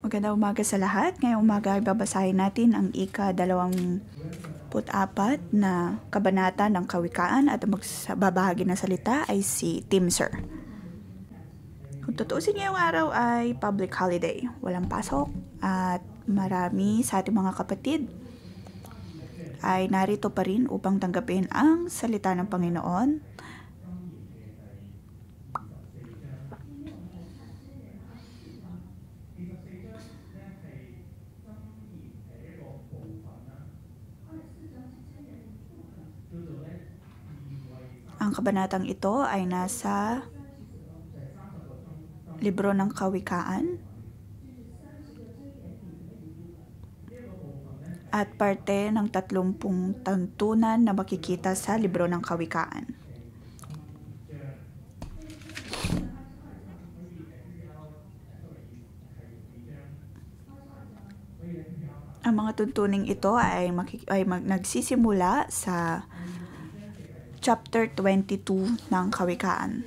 Magandang umaga sa lahat. Ngayong umaga ay babasahin natin ang ika-24 na kabanata ng Kawikaan at ang magbabahagi ng salita ay si Tim Sir. Kung tutuusin ngayong araw ay public holiday. Walang pasok at marami sa ating mga kapatid ay narito pa rin upang tanggapin ang salita ng Panginoon. Ang kabanatang ito ay nasa libro ng Kawikaan at parte ng 30 tuntunan na makikita sa libro ng Kawikaan. Ang mga tuntuning ito ay nagsisimula sa chapter 22 ng Kawikaan.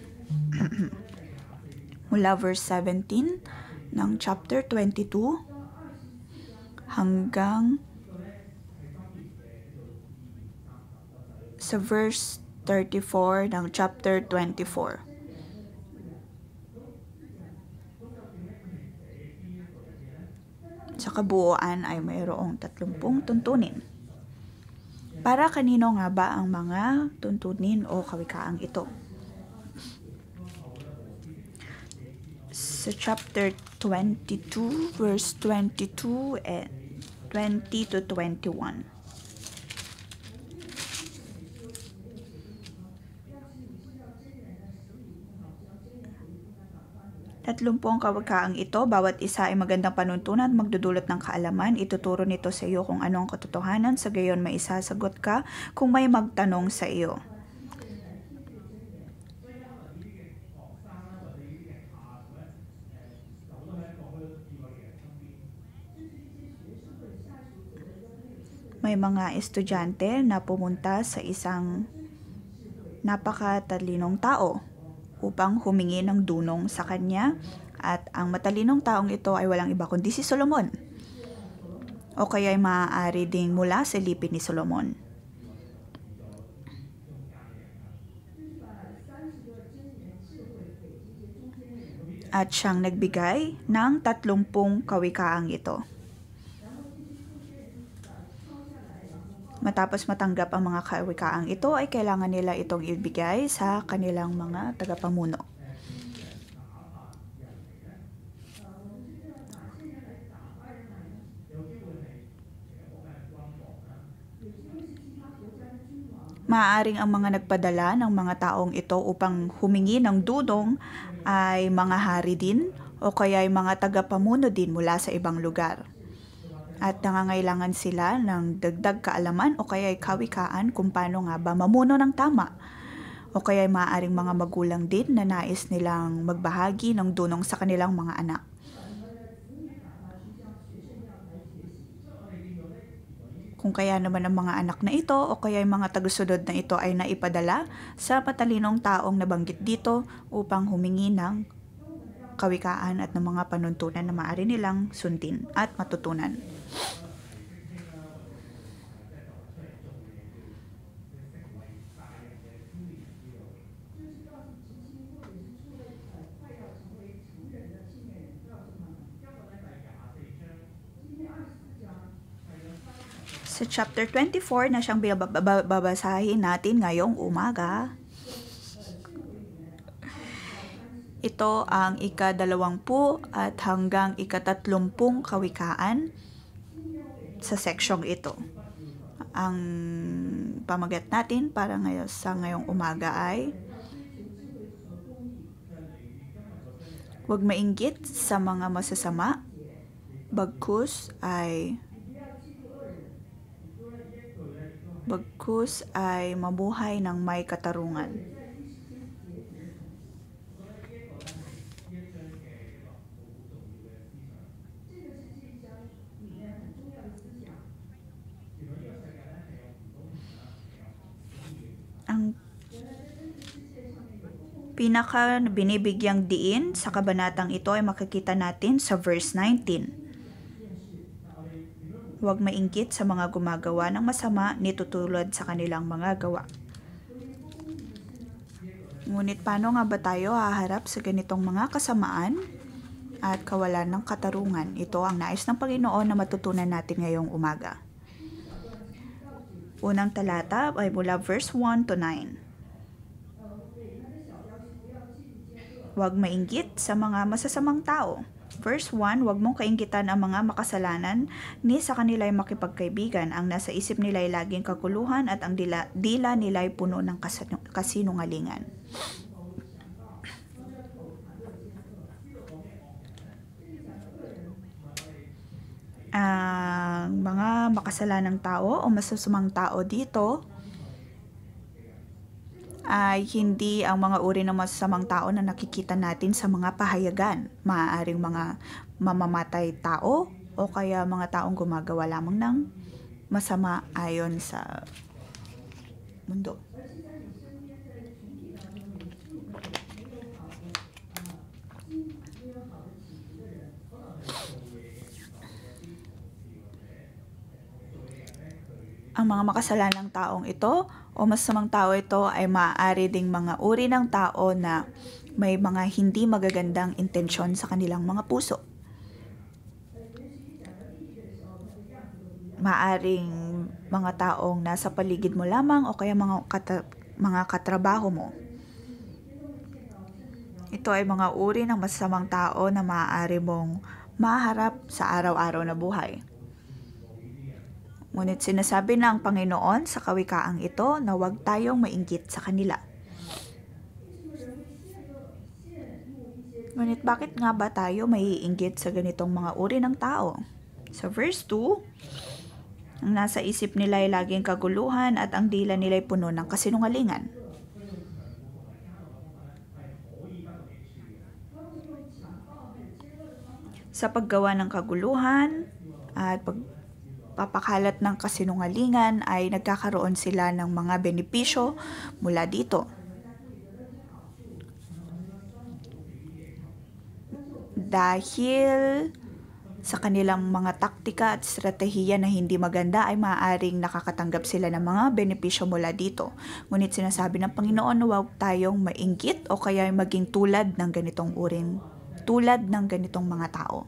Mula verse 17 ng chapter 22 hanggang sa verse 34 ng chapter 24. Sa kabuuan ay mayroong 30 tuntunin. Para kanino nga ba ang mga tuntunin o kawikaang ito? Sa chapter 22, verse 22 and 20 to 21. Tatlumpong kawikaang ito, bawat isa ay magandang panuntunan at magdudulot ng kaalaman. Ituturo nito sa iyo kung ano ang katotohanan, sa gayon may isasagot ka kung may magtanong sa iyo. May mga estudyante na pumunta sa isang napakatalinong tao upang humingi ng dunong sa kanya, at ang matalinong taong ito ay walang iba kundi si Solomon, o kaya ay maaari ding mula sa lipin ni Solomon. At siyang nagbigay ng 30 kawikaang ito. Matapos matanggap ang mga kawikaang ito, ay kailangan nila itong ibigay sa kanilang mga tagapamuno. Maaaring ang mga nagpadala ng mga taong ito upang humingi ng dudong ay mga hari din o kaya ay mga tagapamuno din mula sa ibang lugar. At nangangailangan sila ng dagdag kaalaman o kaya ay kawikaan kung paano nga ba mamuno ng tama. O kaya ay maaaring mga magulang din na nais nilang magbahagi ng dunong sa kanilang mga anak. Kung kaya naman ang mga anak na ito o kaya ay mga tagasunod na ito ay naipadala sa matalinong taong nabanggit dito upang humingi ng kawikaan at ng mga panuntunan na maaari nilang sundin at matutunan. Sa chapter 24 na siyang babasahin natin ngayong umaga. Ito ang ika-20 at hanggang ika-30 kawikaan sa seksyong ito. Ang pamagat natin para sa ngayong umaga ay huwag mainggit sa mga masasama, bagkus ay mabuhay ng may katarungan. Ang pinaka binibigyang diin sa kabanatang ito ay makikita natin sa verse 19. Huwag mainggit sa mga gumagawa ng masama nito tulad sa kanilang mga gawa. Ngunit paano nga ba tayo haharap sa ganitong mga kasamaan at kawalan ng katarungan? Ito ang nais ng Panginoon na matutunan natin ngayong umaga. Unang talata ay mula verse 1 to 9. Huwag mainggit sa mga masasamang tao. Verse 1, huwag mong kainggitan ang mga makasalanan, ni sa kanila ay makipagkaibigan. Ang nasa isip nila ay laging kaguluhan at ang dila nila ay puno ng kasinungalingan. Ang mga makasalanang tao o masasamang tao dito ay hindi ang mga uri ng masasamang tao na nakikita natin sa mga pahayagan. Maaaring mga mamamatay tao o kaya mga taong gumagawa lamang ng masama ayon sa mundo. Ang mga makasalanang taong ito o masamang tao ito ay maaari ding mga uri ng tao na may mga hindi magagandang intensyon sa kanilang mga puso. Maaring mga taong nasa paligid mo lamang o kaya mga katrabaho mo. Ito ay mga uri ng masamang tao na maaari mong maharap sa araw-araw na buhay. Ngunit sinasabi ng Panginoon sa kawikaang ito na huwag tayong mainggit sa kanila. Ngunit bakit nga ba tayo maiinggit sa ganitong mga uri ng tao? Sa verse 2, ang nasa isip nila ay laging kaguluhan at ang dila nila ay puno ng kasinungalingan. Sa paggawa ng kaguluhan at pagpapakalat ng kasinungalingan ay nagkakaroon sila ng mga benepisyo mula dito. Dahil sa kanilang mga taktika at estratehiya na hindi maganda ay maaaring nakakatanggap sila ng mga benepisyo mula dito. Ngunit sinasabi ng Panginoon na huwag tayong mainggit o kaya maging tulad ng ganitong mga tao.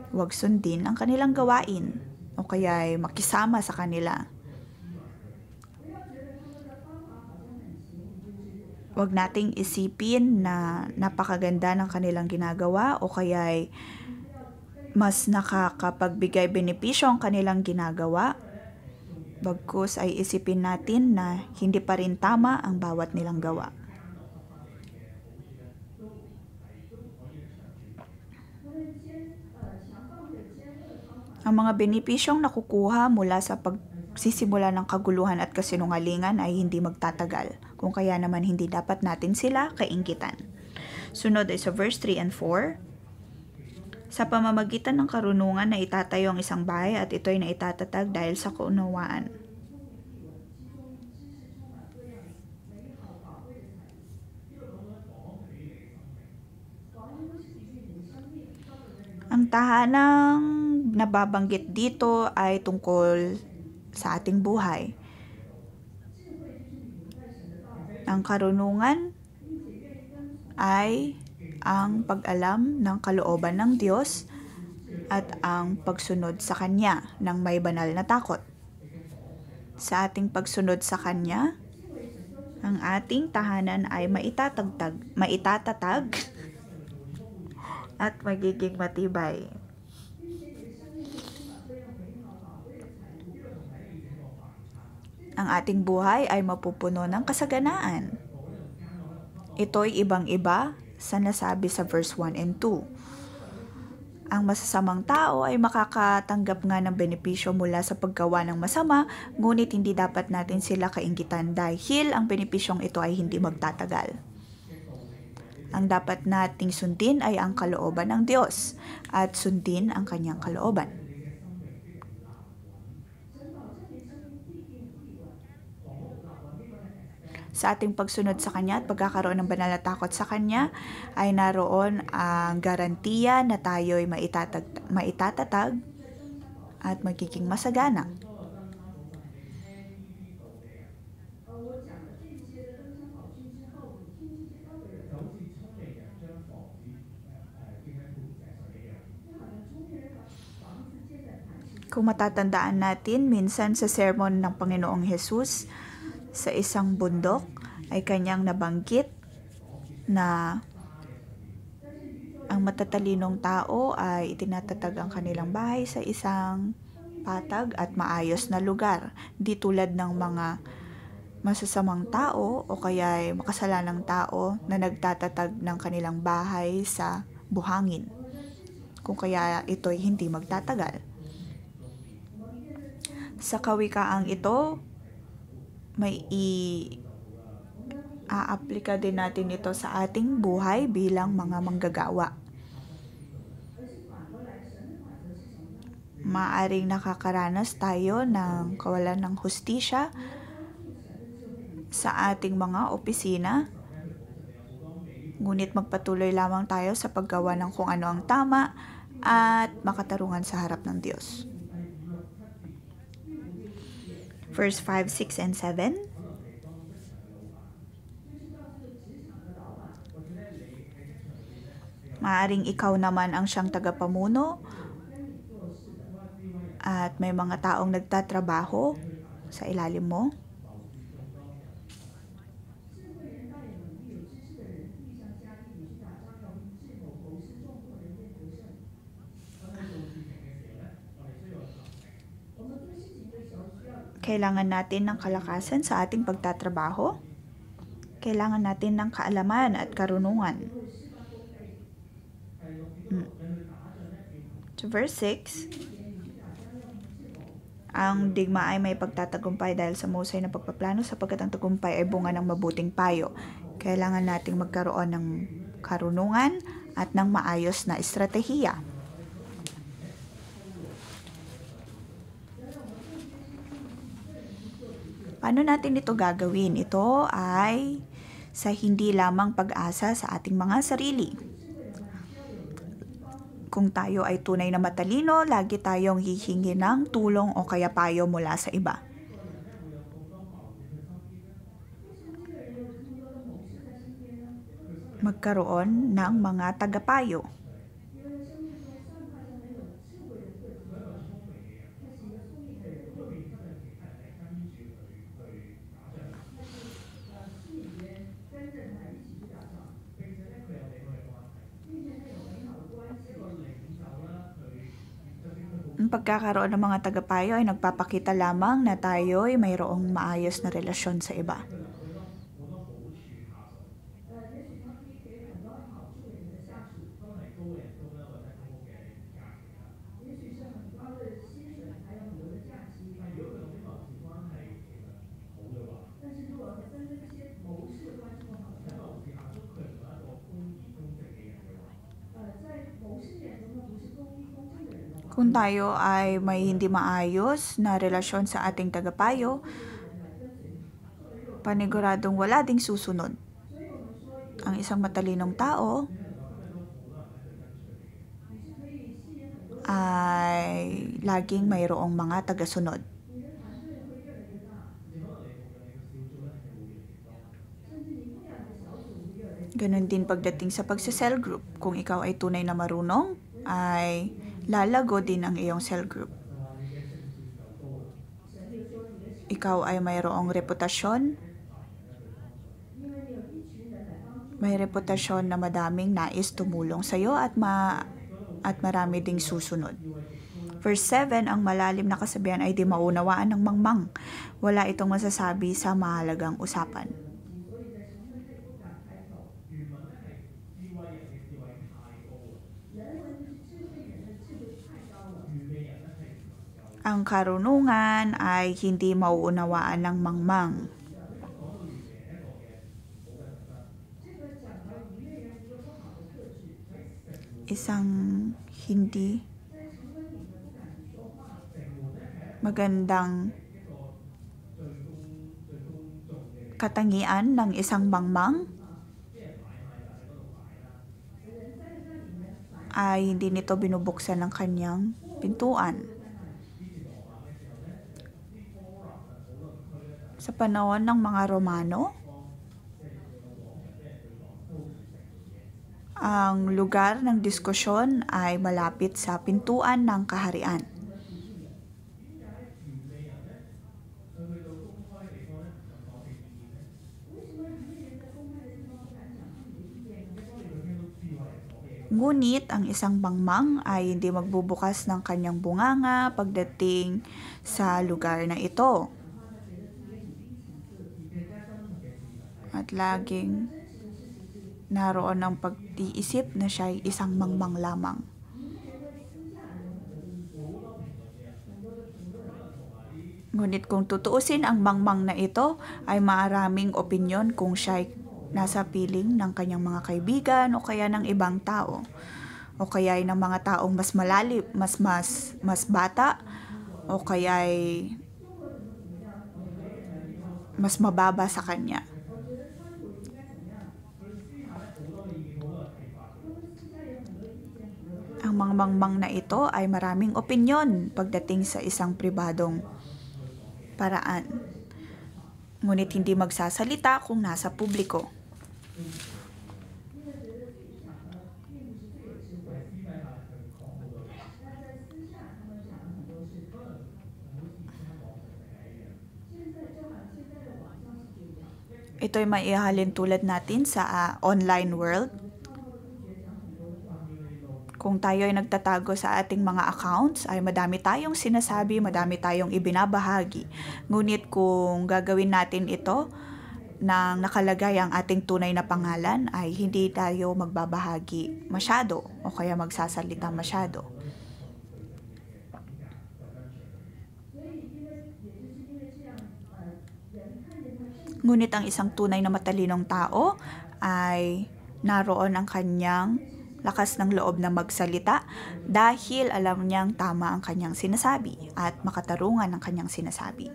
Huwag sundin ang kanilang gawain o kaya ay makisama sa kanila. Huwag nating isipin na napakaganda ng kanilang ginagawa o kaya ay mas nakakapagbigay benepisyo ang kanilang ginagawa. Bagkus ay isipin natin na hindi pa rin tama ang bawat nilang gawa. Ang mga benepisyong nakukuha mula sa pagsisimula ng kaguluhan at kasinungalingan ay hindi magtatagal, kung kaya naman hindi dapat natin sila kainggitan. Sunod ay sa verse 3 and 4. Sa pamamagitan ng karunungan na itatayo ang isang bahay at ito'y naitatatag dahil sa kaunawaan. Ang tahanang nababanggit dito ay tungkol sa ating buhay. Ang karunungan ay ang pag-alam ng kalooban ng Diyos at ang pagsunod sa Kanya ng may banal na takot. Sa ating pagsunod sa Kanya, ang ating tahanan ay maitatag at magiging matibay. Ang ating buhay ay mapupuno ng kasaganaan. Ito'y ibang-iba sa nasabi sa verse 1 and 2. Ang masasamang tao ay makakatanggap nga ng benepisyo mula sa paggawa ng masama, ngunit hindi dapat natin sila kainggitan dahil ang benepisyong ito ay hindi magtatagal. Ang dapat nating sundin ay ang kalooban ng Diyos at sundin ang Kanyang kalooban. Sa ating pagsunod sa Kanya at pagkakaroon ng banal na takot sa Kanya ay naroon ang garantiya na tayo'y maitatatag at magiging masagana. Kung matatandaan natin, minsan sa sermon ng Panginoong Hesus sa isang bundok ay kanyang nabanggit na ang matatalinong tao ay itinatatag ang kanilang bahay sa isang patag at maayos na lugar. Di tulad ng mga masasamang tao o kaya ay makasalanang tao na nagtatatag ng kanilang bahay sa buhangin, kung kaya ito'y hindi magtatagal. Sa kawikaang ito, may aaplika din natin ito sa ating buhay bilang mga manggagawa. Maaring nakakaranas tayo ng kawalan ng hustisya sa ating mga opisina, ngunit magpatuloy lamang tayo sa paggawa ng kung ano ang tama at makatarungan sa harap ng Diyos. Verse 5, 6, and 7. Maaring ikaw naman ang siyang tagapamuno at may mga taong nagtatrabaho sa ilalim mo. Kailangan natin ng kalakasan sa ating pagtatrabaho. Kailangan natin ng kaalaman at karunungan. So verse 6, ang digma ay may pagtatagumpay dahil sa mahusay na pagpaplano sapagkat ang tagumpay ay bunga ng mabuting payo. Kailangan nating magkaroon ng karunungan at ng maayos na estratehiya. Paano natin ito gagawin? Ito ay sa hindi lamang pag-asa sa ating mga sarili. Kung tayo ay tunay na matalino, lagi tayong hihingi ng tulong o kaya payo mula sa iba. Magkaroon ng mga tagapayo. Ang pagkakaroon ng mga tagapayo ay nagpapakita lamang na tayo'y mayroong maayos na relasyon sa iba. Kung tayo ay may hindi maayos na relasyon sa ating tagapayo, paniguradong wala ding susunod. Ang isang matalinong tao ay laging mayroong mga tagasunod. Ganon din pagdating sa pagsa-cell group. Kung ikaw ay tunay na marunong, ay lalago din ang iyong cell group. Ikaw ay mayroong reputasyon. May reputasyon na madaming nais tumulong sa iyo at marami ding susunod. Verse 7, ang malalim na kasabihan ay di maunawaan ng mangmang. Wala itong masasabi sa mahalagang usapan. Ang karunungan ay hindi mauunawaan ng mangmang. Isang hindi magandang katangian ng isang mangmang ay hindi nito binubuksan ng kanyang pintuan. Sa panahon ng mga Romano, ang lugar ng diskusyon ay malapit sa pintuan ng kaharian. Ngunit ang isang mangmang ay hindi magbubukas ng kanyang bunganga pagdating sa lugar na ito. At laging naroon ang pag-iisip na siya ay isang mangmang lamang. Ngunit kung tutuusin, ang mangmang na ito ay maraming opinyon kung siya ay nasa piling ng kanyang mga kaibigan o kaya ng ibang tao. O kaya ay ng mga taong mas malalim, mas bata o kaya ay mas mababa sa kanya. Ang mga mangmang na ito ay maraming opinyon pagdating sa isang pribadong paraan. Ngunit hindi magsasalita kung nasa publiko. Ito'y maihalin tulad natin sa online world. Kung tayo ay nagtatago sa ating mga accounts, ay madami tayong sinasabi, madami tayong ibinabahagi. Ngunit kung gagawin natin ito nang nakalagay ang ating tunay na pangalan, ay hindi tayo magbabahagi masyado o kaya magsasalita masyado. Ngunit ang isang tunay na matalinong tao ay naroon ang kanyang lakas ng loob na magsalita dahil alam niyang tama ang kanyang sinasabi at makatarungan ang kanyang sinasabi.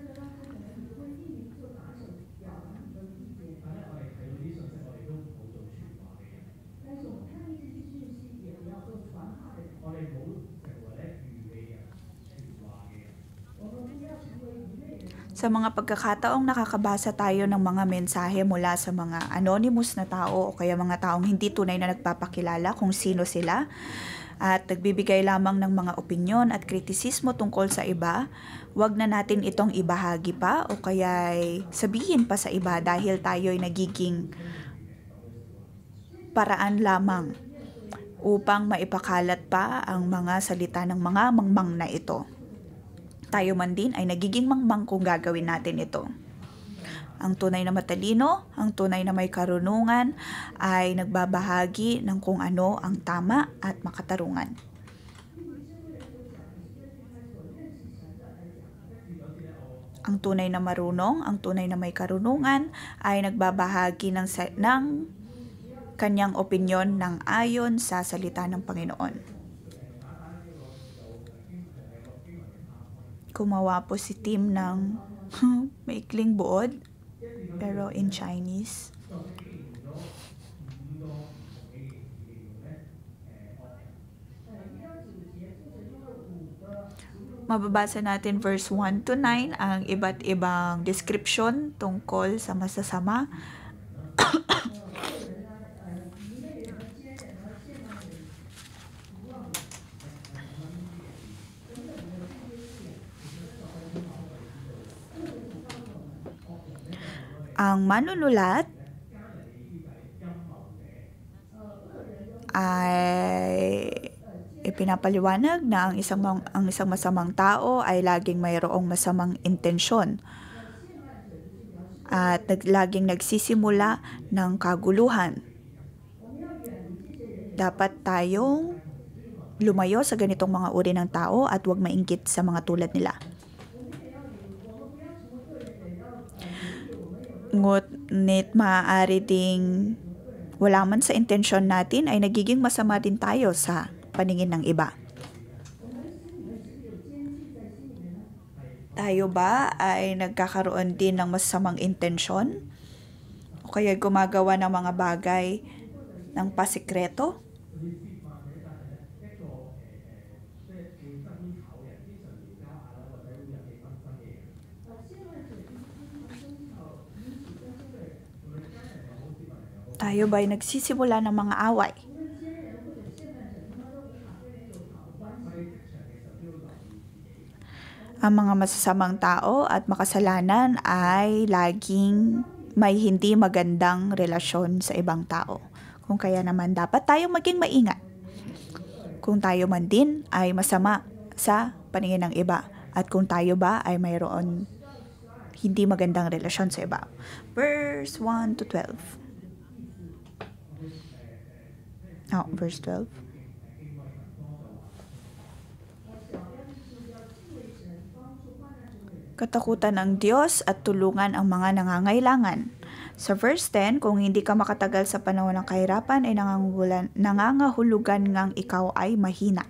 Sa mga pagkakataong nakakabasa tayo ng mga mensahe mula sa mga anonymous na tao o kaya mga taong hindi tunay na nagpapakilala kung sino sila at nagbibigay lamang ng mga opinyon at kritisismo tungkol sa iba, wag na natin itong ibahagi pa o kaya sabihin pa sa iba dahil tayo ay nagiging paraan lamang upang maipakalat pa ang mga salita ng mga mangmang na ito. Tayo man din ay nagiging mangmang kung gagawin natin ito. Ang tunay na matalino, ang tunay na may karunungan ay nagbabahagi ng kung ano ang tama at makatarungan. Ang tunay na marunong, ang tunay na may karunungan ay nagbabahagi ng kanyang opinyon ng ayon sa salita ng Panginoon. Gumawa po si Tim ng maikling buod, pero in Chinese. Mababasa natin verse 1 to 9 ang iba't ibang description tungkol sa masasama. Ang manunulat ay ipinapaliwanag na ang isang masamang tao ay laging mayroong masamang intensyon at laging nagsisimula ng kaguluhan. Dapat tayong lumayo sa ganitong mga uri ng tao at huwag mainggit sa mga tulad nila. Ngunit maaari ding wala man sa intensyon natin ay nagiging masama din tayo sa paningin ng iba. Tayo ba ay nagkakaroon din ng masamang intensyon kaya gumagawa ng mga bagay ng pasikreto. Tayo ba'y nagsisimula ng mga away? Ang mga masasamang tao at makasalanan ay laging may hindi magandang relasyon sa ibang tao. Kung kaya naman dapat tayong maging maingat. Kung tayo man din ay masama sa paningin ng iba at kung tayo ba ay mayroon hindi magandang relasyon sa iba. Verse 1 to 12. Verse 12. Katakutan ng Diyos at tulungan ang mga nangangailangan. Sa verse 10, kung hindi ka makatagal sa panahon ng kahirapan ay nangangahulugan ngang ikaw ay mahina.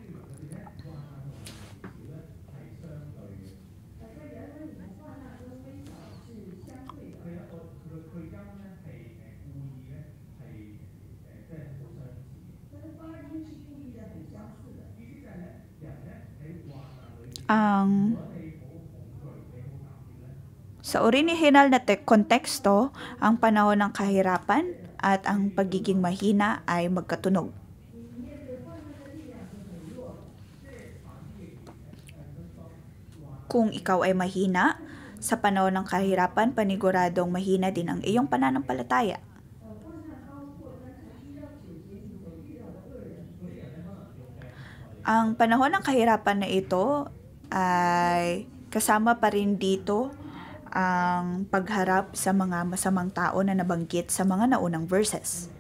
Sa orihinal na konteksto, ang panahon ng kahirapan at ang pagiging mahina ay magkatunog. Kung ikaw ay mahina, sa panahon ng kahirapan, paniguradong mahina din ang iyong pananampalataya. Ang panahon ng kahirapan na ito ay kasama pa rin dito ang pagharap sa mga masamang tao na nabanggit sa mga naunang verses.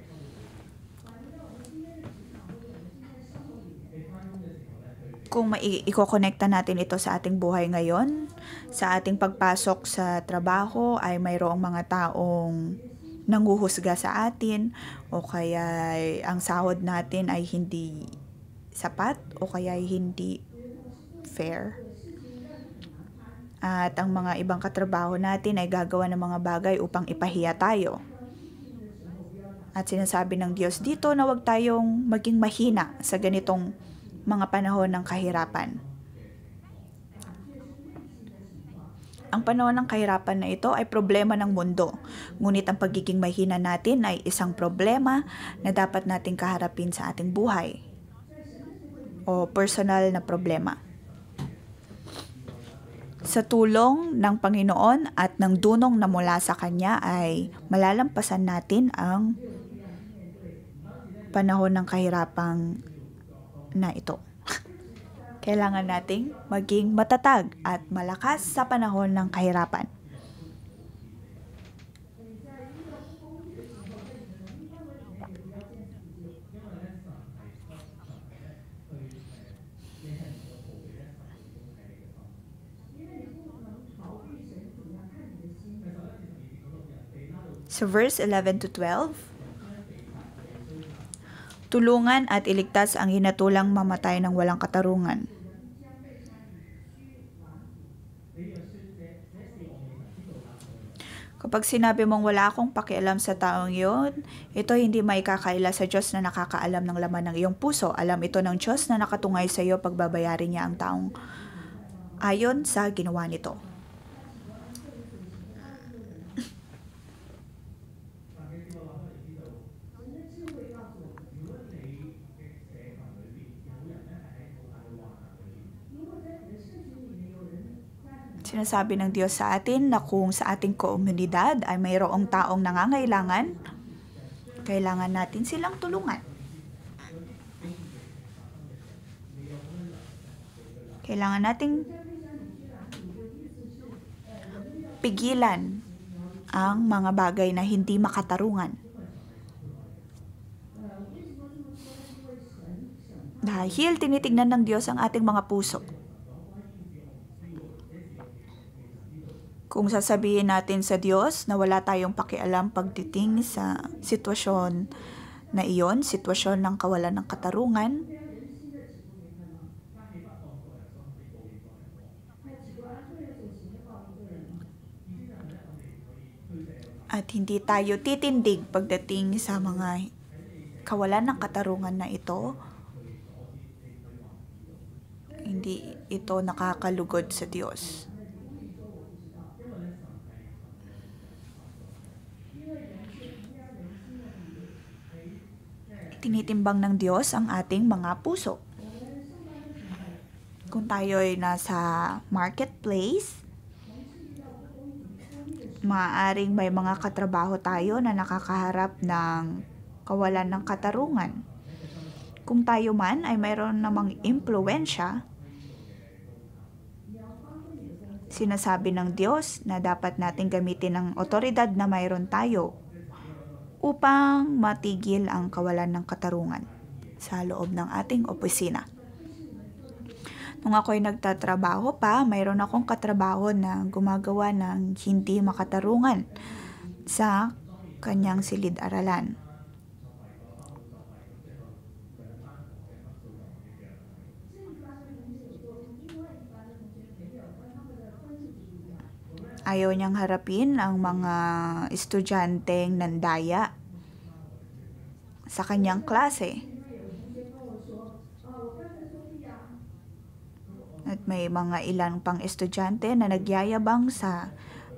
Kung ikokonekta natin ito sa ating buhay ngayon, sa ating pagpasok sa trabaho ay mayroong mga taong nanghuhusga sa atin o kaya ang sahod natin ay hindi sapat o kaya ay hindi fair. At ang mga ibang katrabaho natin ay gagawa ng mga bagay upang ipahiya tayo. At sinasabi ng Diyos dito na huwag tayong maging mahina sa ganitong mga panahon ng kahirapan. Ang panahon ng kahirapan na ito ay problema ng mundo. Ngunit ang pagiging mahina natin ay isang problema na dapat nating kaharapin sa ating buhay o personal na problema. Sa tulong ng Panginoon at ng dunong na mula sa Kanya ay malalampasan natin ang panahon ng kahirapang na ito. Kailangan nating maging matatag at malakas sa panahon ng kahirapan. Sa verse 11 to 12, tulungan at iligtas ang hinatulang mamatay ng walang katarungan. Kapag sinabi mong wala akong pakialam sa taong yun, ito hindi maikakaila sa Diyos na nakakaalam ng laman ng iyong puso. Alam ito ng Diyos na nakatungay sa iyo pagbabayarin niya ang taong ayon sa ginawa nito. Sinasabi ng Diyos sa atin na kung sa ating komunidad ay mayroong taong nangangailangan, kailangan natin silang tulungan. Kailangan nating pigilan ang mga bagay na hindi makatarungan. Dahil tinitignan ng Diyos ang ating mga puso. Kung sasabihin natin sa Diyos na wala tayong pakialam pagdating sa sitwasyon na iyon, sitwasyon ng kawalan ng katarungan, At hindi tayo titindig pagdating sa mga kawalan ng katarungan na ito. Hindi ito nakakalugod sa Diyos. Tinitimbang ng Diyos ang ating mga puso. Kung tayo ay nasa marketplace, maaaring may mga katrabaho tayo na nakakaharap ng kawalan ng katarungan. Kung tayo man ay mayroon namang impluwensya, sinasabi ng Diyos na dapat natin gamitin ang otoridad na mayroon tayo upang matigil ang kawalan ng katarungan sa loob ng ating opisina. Nung ako'y nagtatrabaho pa, mayroon akong katrabaho na gumagawa ng hindi makatarungan sa kanyang silid-aralan. Ayaw niyang harapin ang mga estudyanteng nandaya sa kanyang klase. At may mga ilang pang estudyante na nagyayabang sa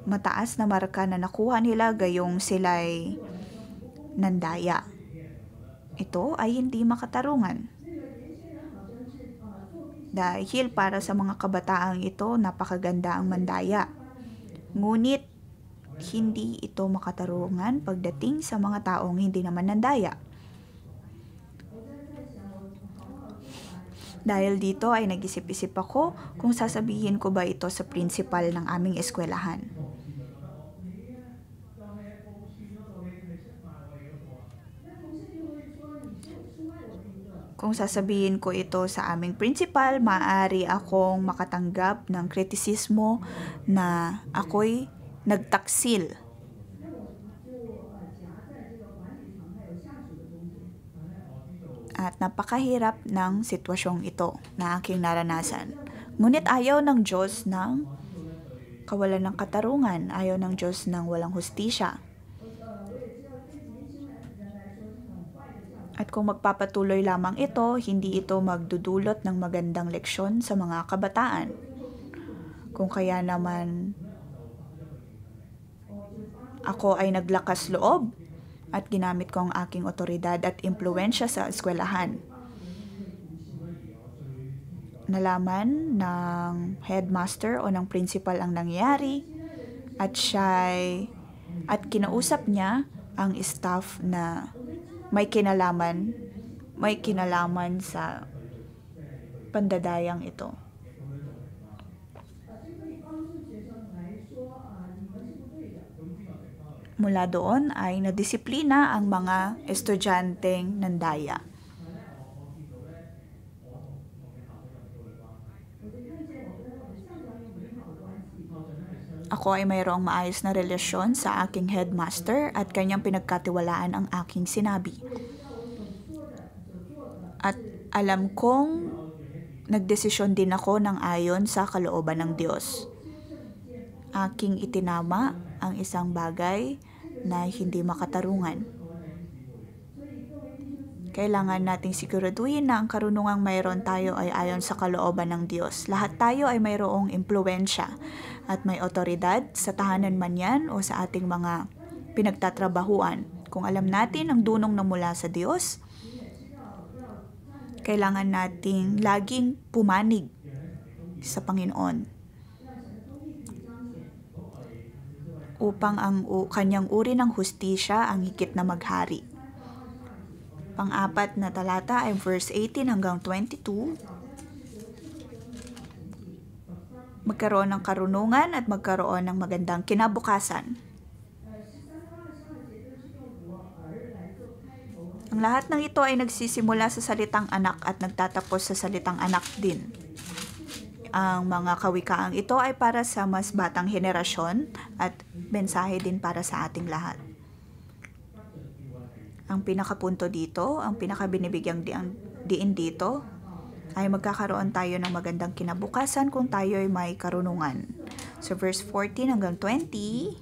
mataas na marka na nakuha nila gayong sila'y nandaya. Ito ay hindi makatarungan. Dahil para sa mga kabataang ito, napakaganda ang mandaya. Ngunit, hindi ito makatarungan pagdating sa mga taong hindi naman nandaya. Dahil dito ay nag-isip-isip ako kung sasabihin ko ba ito sa principal ng aming eskwelahan. Kung sasabihin ko ito sa aming principal, maaari akong makatanggap ng kritisismo na ako'y nagtaksil. At napakahirap ng sitwasyong ito na aking naranasan. Ngunit ayaw ng Diyos ng kawalan ng katarungan, ayaw ng Diyos ng walang hustisya. At kung magpapatuloy lamang ito, hindi ito magdudulot ng magandang leksyon sa mga kabataan. Kung kaya naman ako ay naglakas loob at ginamit ko ang aking otoridad at impluwensya sa eskwelahan. Nalaman ng headmaster o ng principal ang nangyari at kinausap niya ang staff na may kinalaman sa pandadayang ito. Mula doon ay nadisiplina ang mga estudyanteng nandaya. Ako ay mayroong maayos na relasyon sa aking headmaster at kanyang pinagkatiwalaan ang aking sinabi. At alam kong nagdesisyon din ako ng ayon sa kalooban ng Diyos. Aking itinama ang isang bagay na hindi makatarungan. Kailangan nating siguraduhin na ang karunungang mayroon tayo ay ayon sa kalooban ng Diyos. Lahat tayo ay mayroong impluwensya at may otoridad sa tahanan man yan o sa ating mga pinagtatrabahuan. Kung alam natin ang dunong na mula sa Diyos, kailangan nating laging pumanig sa Panginoon upang ang kanyang uri ng hustisya ang higit na maghari. Pang-apat na talata ay verse 18 hanggang 22. Magkaroon ng karunungan at magkaroon ng magandang kinabukasan. Ang lahat ng ito ay nagsisimula sa salitang anak at nagtatapos sa salitang anak din. Ang mga kawikaang ito ay para sa mas batang henerasyon at mensahe din para sa ating lahat. Ang pinakapunto dito, ang pinakabinibigyang diin dito, ay magkakaroon tayo ng magandang kinabukasan kung tayo ay may karunungan. So verse 14 hanggang 20,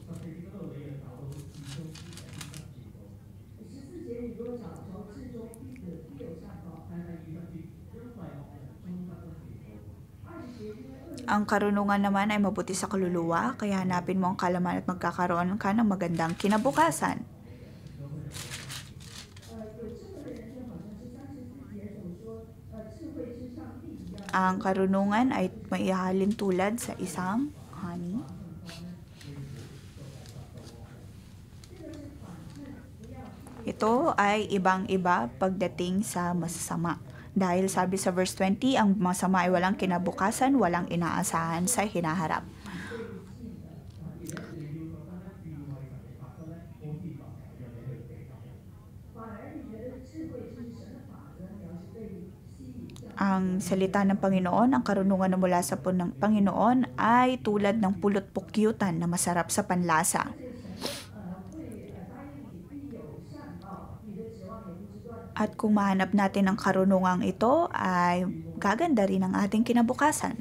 Ang karunungan naman ay mabuti sa kaluluwa, kaya hanapin mo ang kalaman at magkakaroon ka ng magandang kinabukasan. Ang karunungan ay maihalin tulad sa isang honey. Ito ay ibang-iba pagdating sa masasama. Dahil sabi sa verse 20, ang masama ay walang kinabukasan, walang inaasahan sa hinaharap. Ang salita ng Panginoon, ang karunungan na mula sa Panginoon ay tulad ng pulot-pukyutan na masarap sa panlasa. At kung mahanap natin ang karunungang ito, ay gaganda rin ang ating kinabukasan.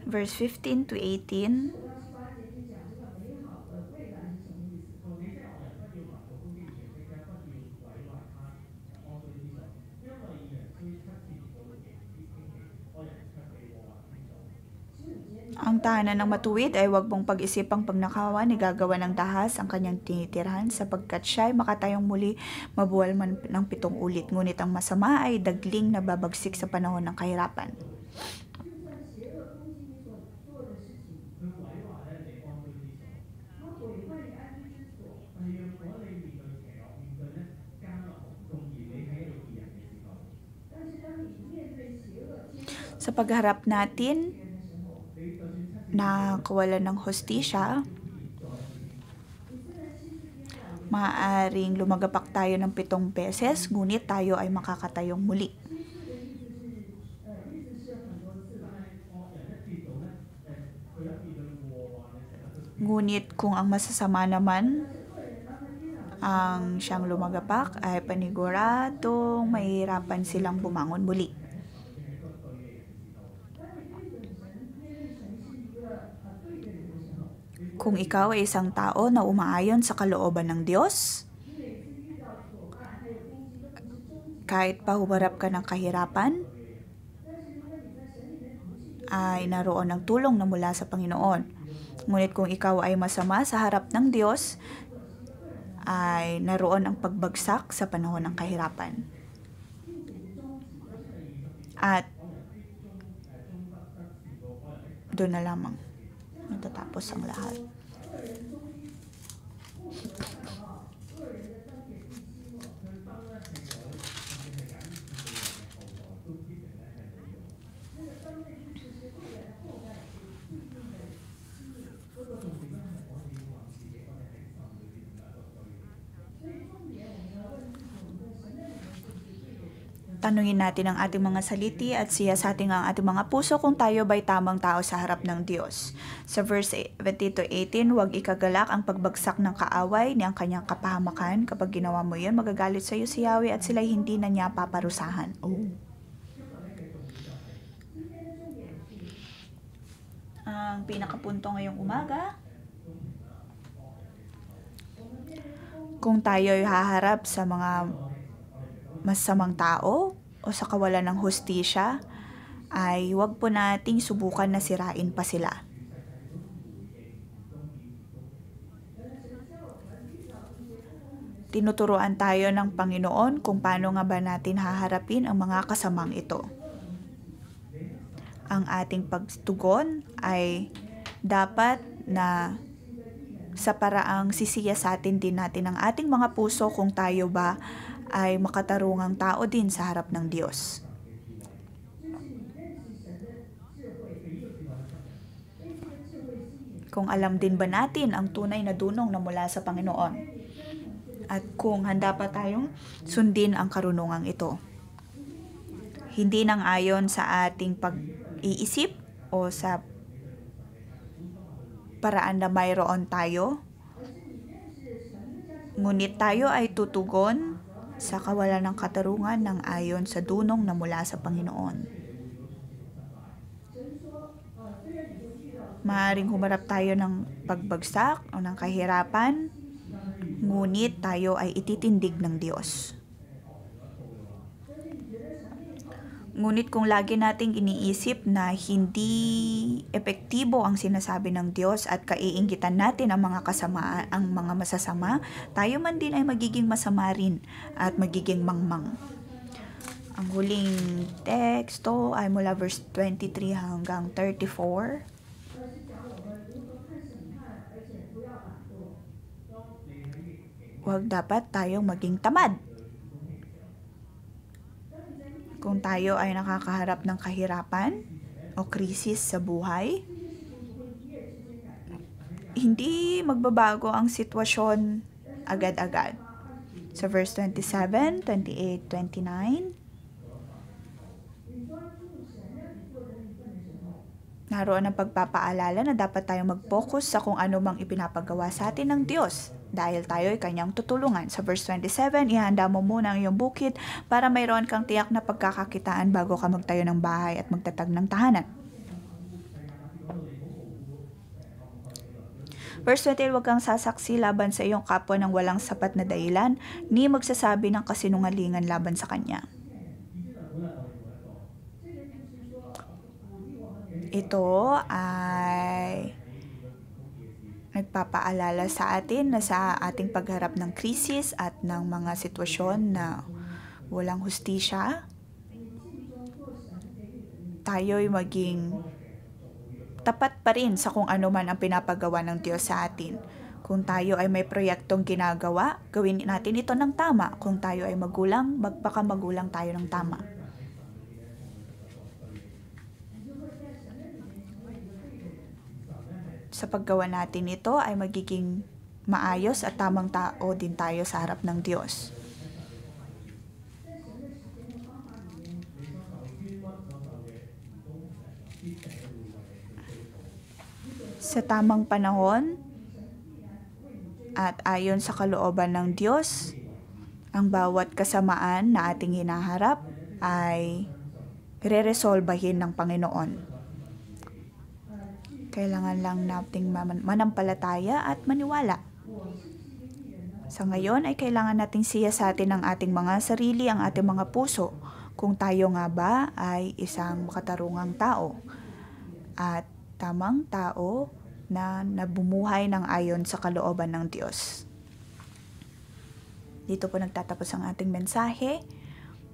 Verse 15 to 18. Ang tahanan ng matuwid ay huwag mong pag-isipang pagnakawan, igagawa ng dahas ang kanyang tinitirahan sapagkat siya ay makatayong muli mabuwal man ng 7 ulit. Ngunit ang masama ay dagling na babagsik sa panahon ng kahirapan. Sa pagharap natin na kawalan ng hustisya, maaaring lumagapak tayo ng 7 beses, ngunit tayo ay makakatayong muli. Ngunit kung ang masasama naman ang siyang lumagapak, ay paniguradong mahihirapan silang bumangon muli. Kung ikaw ay isang tao na umaayon sa kalooban ng Diyos, kahit pa humarap ka ng kahirapan, ay naroon ang tulong na mula sa Panginoon. Ngunit kung ikaw ay masama sa harap ng Diyos, ay naroon ang pagbagsak sa panahon ng kahirapan. At doon na lamang natatapos ang lahat. Tanungin natin ang ating mga saliti at siyasatin ang ating mga puso kung tayo ba'y tamang tao sa harap ng Diyos. Sa verse 17 to 18, huwag ikagalak ang pagbagsak ng kaaway ni ang kanyang kapahamakan. Kapag ginawa mo yun, magagalit sa iyo si Yahweh at sila'y hindi na niya paparusahan. Ang pinakapunto ngayong umaga, kung tayo ay haharap sa mga masamang tao o sa kawalan ng hustisya, ay huwag po nating subukan na sirain pa sila. Tinuturuan tayo ng Panginoon kung paano nga ba natin haharapin ang mga kasamang ito. Ang ating pagtugon ay dapat na sa paraang sisiyasatin din natin ang ating mga puso kung tayo ba ay makatarungang tao din sa harap ng Diyos. Kung alam din ba natin ang tunay na dunong na mula sa Panginoon? At kung handa pa tayong sundin ang karunungang ito. Hindi nang ayon sa ating pag-iisip o sa paraan na mayroon tayo, ngunit tayo ay tutugon sa kawalan ng katarungan ng ayon sa dunong na mula sa Panginoon. Maaaring humarap tayo ng pagbagsak o ng kahirapan, ngunit tayo ay ititindig ng Diyos. Ngunit kung lagi nating iniisip na hindi epektibo ang sinasabi ng Diyos at kaiinggitan natin ang mga mga masasama, tayo man din ay magiging masama rin at magiging mangmang. Ang huling teksto ay mula verse 23 hanggang 34. Huwag dapat tayong maging tamad. Kung tayo ay nakakaharap ng kahirapan o krisis sa buhay, hindi magbabago ang sitwasyon agad-agad. Sa verse 27, 28, 29, naroon ang pagpapaalala na dapat tayong mag-focus sa kung ano mang ipinapagawa sa atin ng Diyos dahil tayo ay kanyang tutulungan. Sa verse 27, ihanda mo muna ang iyong bukid para mayroon kang tiyak na pagkakakitaan bago ka magtayo ng bahay at magtatag ng tahanan. Verse 20, huwag kang sasaksi laban sa iyong kapwa ng walang sapat na dahilan, ni magsasabi ng kasinungalingan laban sa kanya. Ito ay nagpapaalala sa atin na sa ating pagharap ng krisis at ng mga sitwasyon na walang hustisya, tayo'y maging tapat pa rin sa kung ano man ang pinapagawa ng Diyos sa atin. Kung tayo ay may proyektong ginagawa, gawin natin ito ng tama. Kung tayo ay magulang, magpakamagulang tayo ng tama. Sa paggawa natin ito ay magiging maayos at tamang tao din tayo sa harap ng Diyos. Sa tamang panahon at ayon sa kalooban ng Diyos, ang bawat kasamaan na ating hinaharap ay reresolbahin ng Panginoon. Kailangan lang nating manampalataya at maniwala. Sa ngayon ay kailangan nating siyasatin ang ating mga sarili, ang ating mga puso, kung tayo nga ba ay isang makatarungang tao at tamang tao na nabumuhay ng ayon sa kalooban ng Diyos. Dito po nagtatapos ang ating mensahe.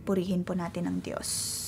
Purihin po natin ang Diyos.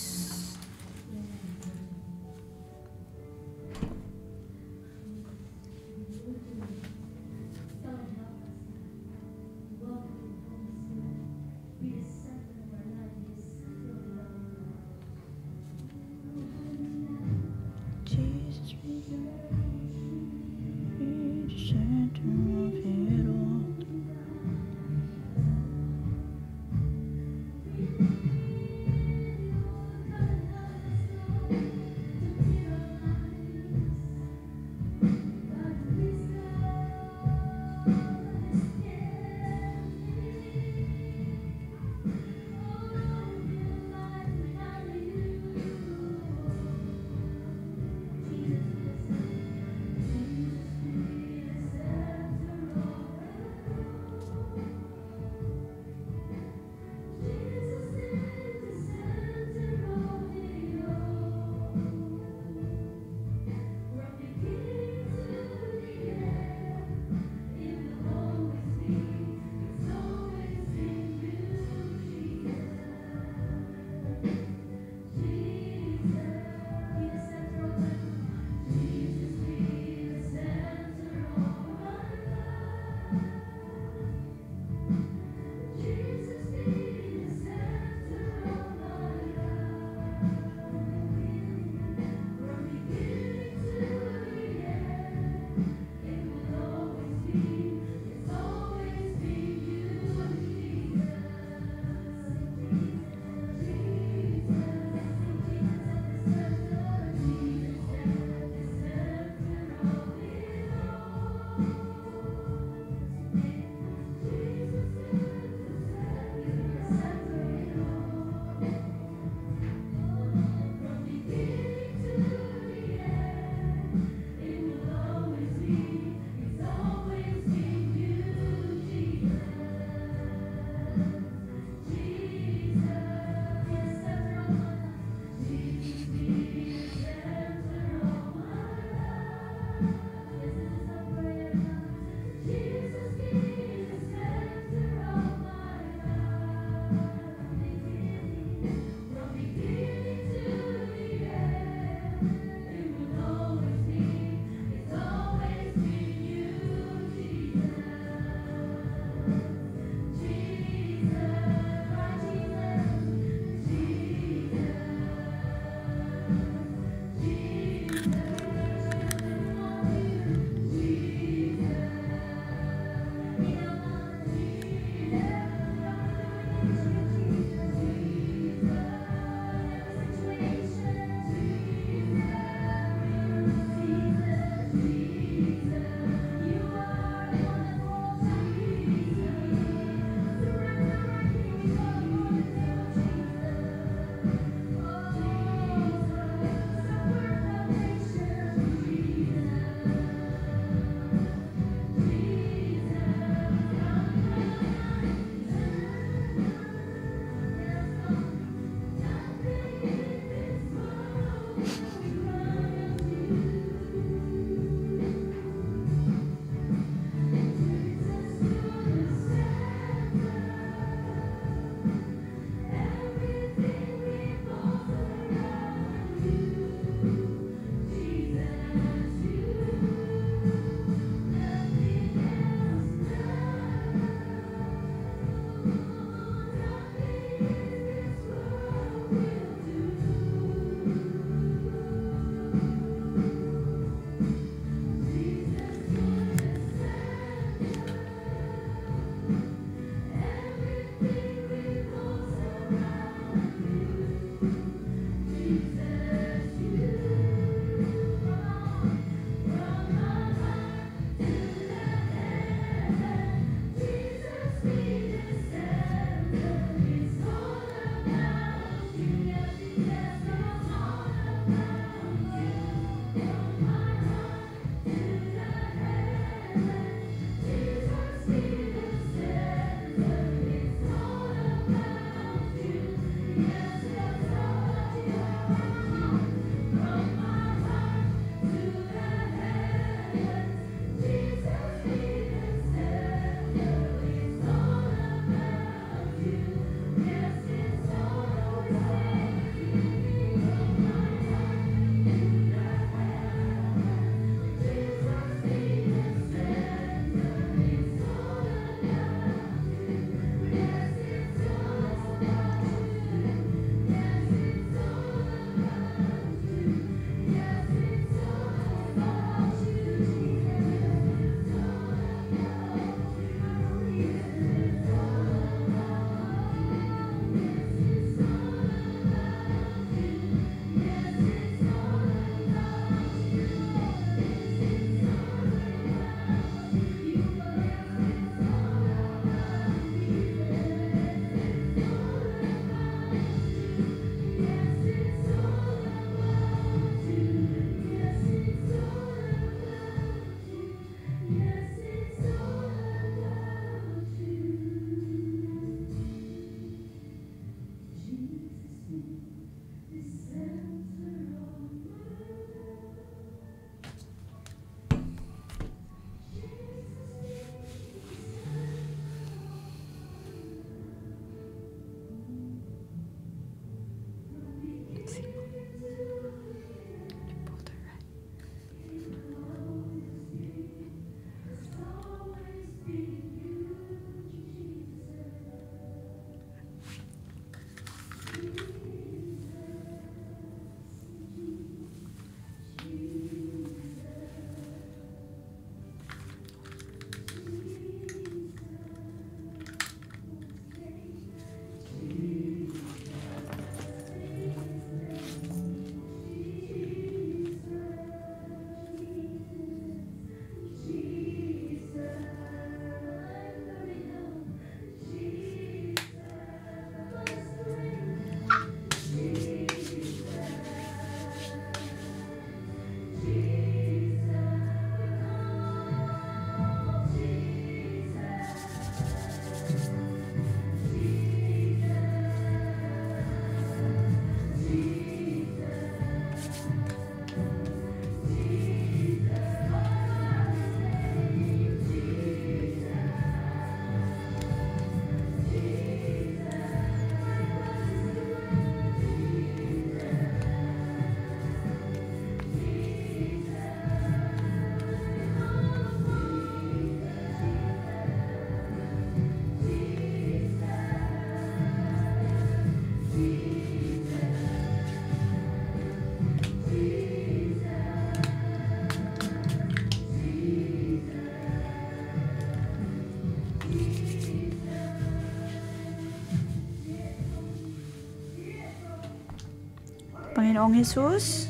Panginoong Hesus,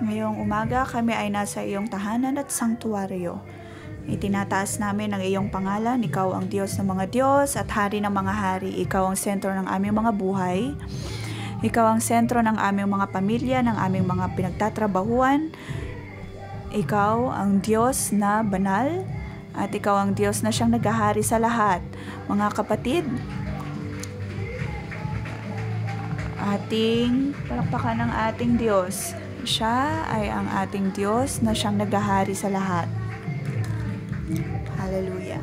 ngayong umaga kami ay nasa iyong tahanan at sanktuaryo. Itinataas namin ang iyong pangalan. Ikaw ang Diyos ng mga Diyos at Hari ng mga Hari. Ikaw ang sentro ng aming mga buhay. Ikaw ang sentro ng aming mga pamilya, ng aming mga pinagtatrabahuan. Ikaw ang Diyos na banal at ikaw ang Diyos na siyang naghahari sa lahat. Mga kapatid, ating palakpakan ng ating Diyos. Siya ay ang ating Diyos na siyang naghahari sa lahat. Hallelujah.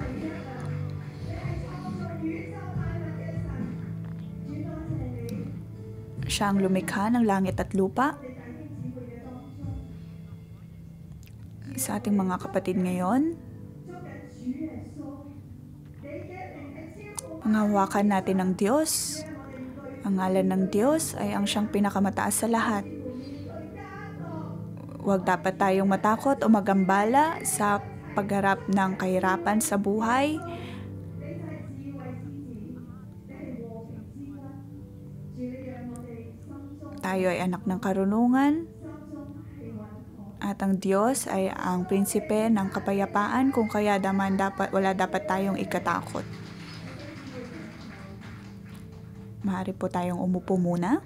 Siya ang lumikha ng langit at lupa. Sa ating mga kapatid ngayon, panghawakan natin ng Diyos. Ang ngalan ng Diyos ay ang siyang pinakamataas sa lahat. Huwag dapat tayong matakot o magambala sa pagharap ng kahirapan sa buhay. Tayo ay anak ng karunungan at ang Diyos ay ang prinsipe ng kapayapaan, kung kaya wala dapat tayong ikatakot. Maaari po tayong umupo muna.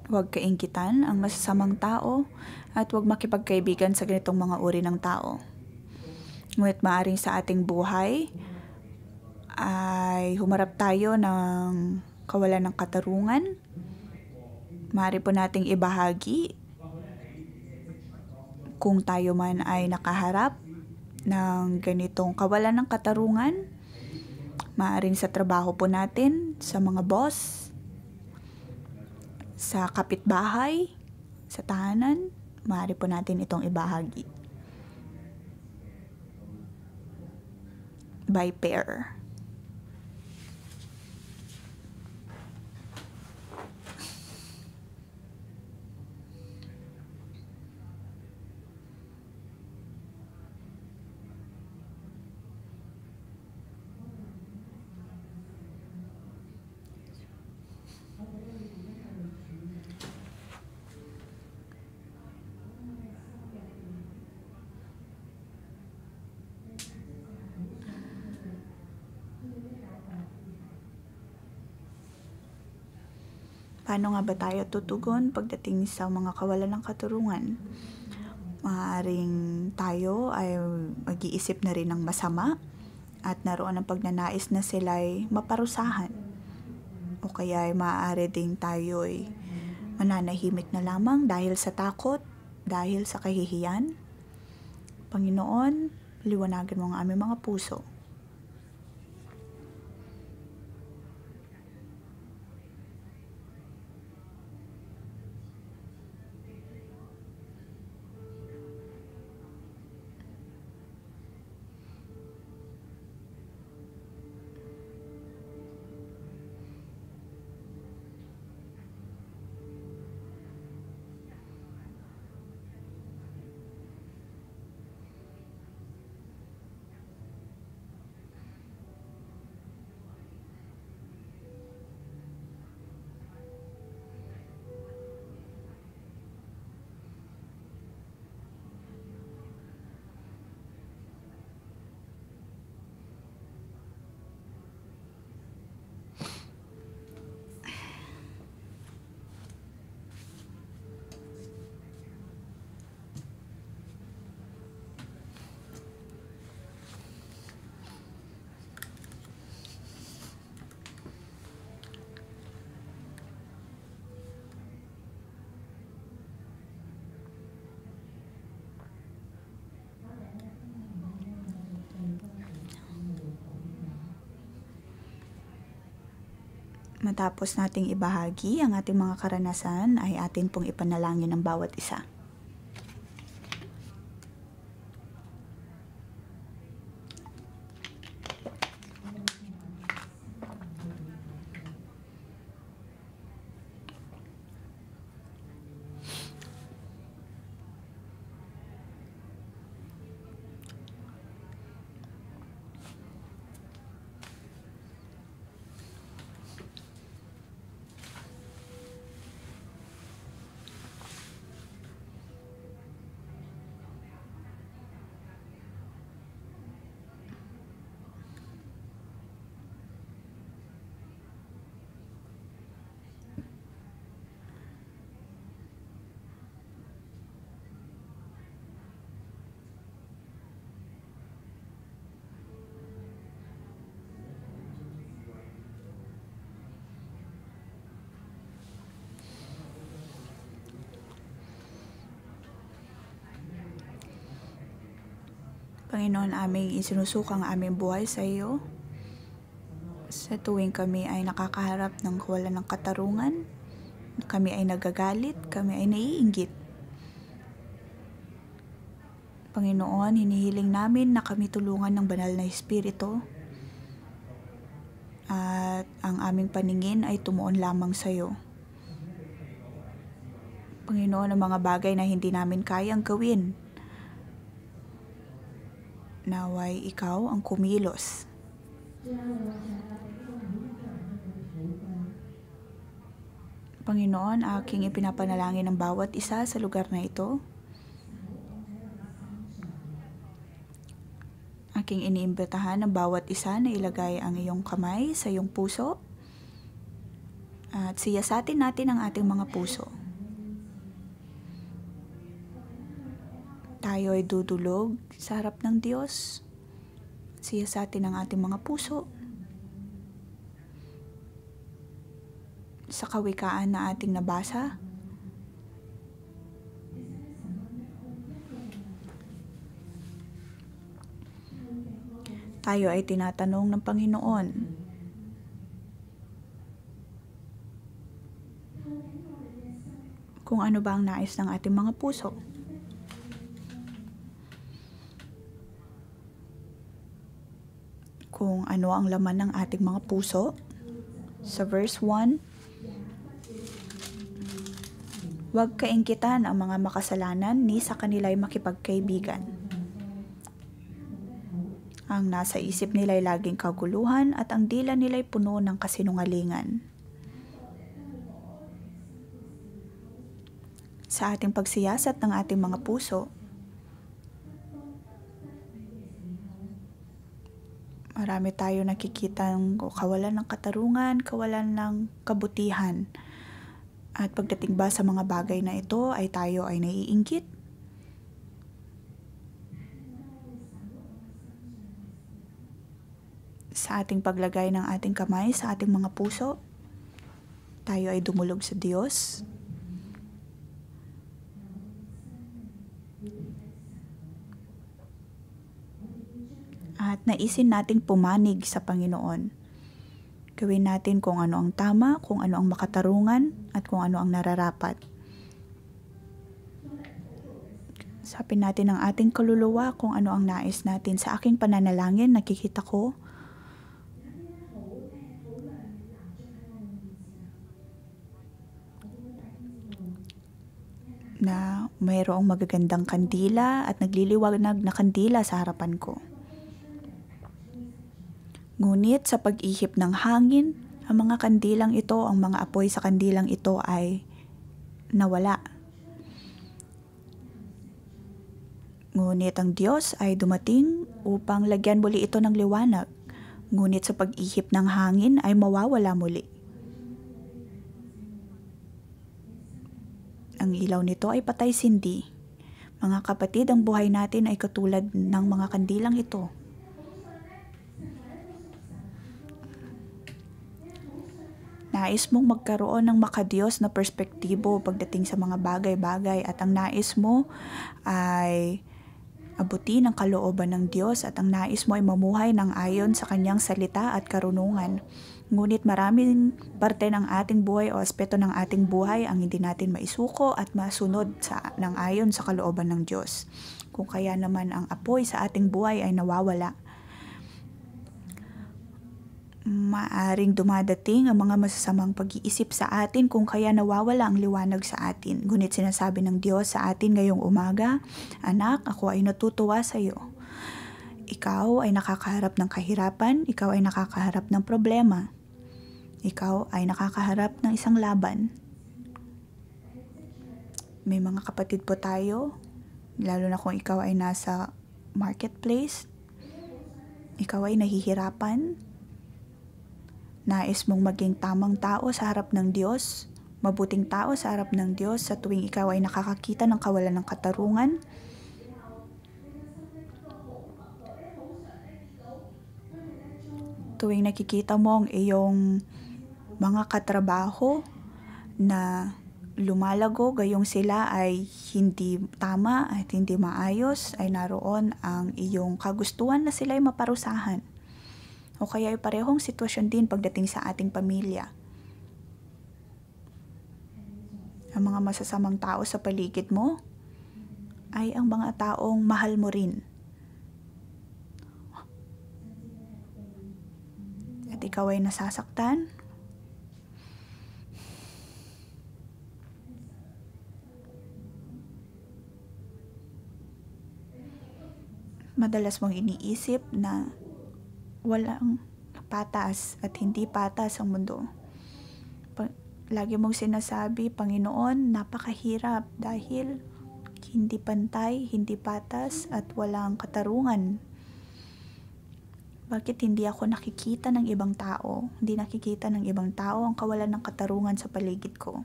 Huwag kainggitan ang masasamang tao at huwag makipagkaibigan sa ganitong mga uri ng tao. Ngunit maaaring sa ating buhay ay humarap tayo ng kawalan ng katarungan. Maaari po nating ibahagi kung tayo man ay nakaharap ng ganitong kawalan ng katarungan. Maaaring sa trabaho po natin, sa mga boss, sa kapitbahay, sa tahanan, maaari po natin itong ibahagi. By pair. Paano nga ba tayo tutugon pagdating sa mga kawalan ng katarungan? Maaaring tayo ay mag-iisip na rin ng masama at naroon ang pagnanais na sila'y maparusahan. O kaya ay maaari ding tayo ay mananahimik na lamang dahil sa takot, dahil sa kahihiyan. Panginoon, liwanagan mo ang aming mga puso. Matapos nating ibahagi ang ating mga karanasan, ay atin pong ipanalangin ang bawat isa. Panginoon, aming isinusukang aming buhay sa iyo. Sa tuwing kami ay nakakaharap ng kawalan ng katarungan, kami ay nagagalit, kami ay naiinggit. Panginoon, hinihiling namin na kami tulungan ng banal na Espiritu at ang aming paningin ay tumuon lamang sa iyo. Panginoon, ang mga bagay na hindi namin kayang gawin, naway ikaw ang kumilos. Panginoon, aking ipinapanalangin ang bawat isa sa lugar na ito. Aking iniimbitahan ang bawat isa na ilagay ang iyong kamay sa iyong puso at siyasatin natin ang ating mga puso. Tayo ay dudulog sa harap ng Diyos. Siyasatin ang ating mga puso. Sa kawikaan na ating nabasa, tayo ay tinatanong ng Panginoon, kung ano ba ang nais ng ating mga puso. Kung ano ang laman ng ating mga puso. Sa verse 1, huwag kainggitan ang mga makasalanan ni sa kanila'y makipagkaibigan. Ang nasa isip nila'y laging kaguluhan at ang dila nila'y puno ng kasinungalingan. Sa ating pagsiyasat ng ating mga puso, marami tayo nakikitang kawalan ng katarungan, kawalan ng kabutihan. At pagdating ba sa mga bagay na ito ay tayo ay naiinggit? Sa ating paglagay ng ating kamay sa ating mga puso, tayo ay dumulog sa Diyos. At naisin nating pumanig sa Panginoon. Gawin natin kung ano ang tama, kung ano ang makatarungan, at kung ano ang nararapat. Sapin natin ang ating kaluluwa kung ano ang nais natin. Sa aking pananalangin, nakikita ko na mayroong magagandang kandila at nagliliwanag na kandila sa harapan ko. Ngunit sa pag-ihip ng hangin, ang mga kandilang ito, ang mga apoy sa kandilang ito ay nawala. Ngunit ang Diyos ay dumating upang lagyan muli ito ng liwanag. Ngunit sa pag-ihip ng hangin ay mawawala muli. Ang ilaw nito ay patay-sindi. Mga kapatid, ang buhay natin ay katulad ng mga kandilang ito. Nais mong magkaroon ng makadiyos na perspektibo pagdating sa mga bagay-bagay at ang nais mo ay abutin ang kalooban ng Diyos at ang nais mo ay mamuhay ng ayon sa kanyang salita at karunungan. Ngunit maraming parte ng ating buhay o aspeto ng ating buhay ang hindi natin maisuko at masunod ng ayon sa kalooban ng Diyos. Kung kaya naman ang apoy sa ating buhay ay nawawala, maaring dumadating ang mga masasamang pag-iisip sa atin kung kaya nawawala ang liwanag sa atin. Ngunit sinasabi ng Diyos sa atin ngayong umaga, "Anak, ako ay natutuwa sa iyo. Ikaw ay nakakaharap ng kahirapan, ikaw ay nakakaharap ng problema. Ikaw ay nakakaharap ng isang laban." May mga kapatid po tayo, lalo na kung ikaw ay nasa marketplace, ikaw ay nahihirapan, nais mong maging tamang tao sa harap ng Diyos, mabuting tao sa harap ng Diyos sa tuwing ikaw ay nakakakita ng kawalan ng katarungan. Tuwing nakikita mo ang iyong mga katrabaho na lumalago gayong sila ay hindi tama at hindi maayos, ay naroon ang iyong kagustuhan na sila ay maparusahan. O kaya ay parehong sitwasyon din pagdating sa ating pamilya. Ang mga masasamang tao sa paligid mo ay ang mga taong mahal mo rin. At ikaw ay nasasaktan. Madalas mong iniisip na walang patas at hindi patas ang mundo. Lagi mong sinasabi, Panginoon, napakahirap dahil hindi pantay, hindi patas at walang katarungan. Bakit hindi ako nakikita ng ibang tao? Hindi nakikita ng ibang tao ang kawalan ng katarungan sa paligid ko.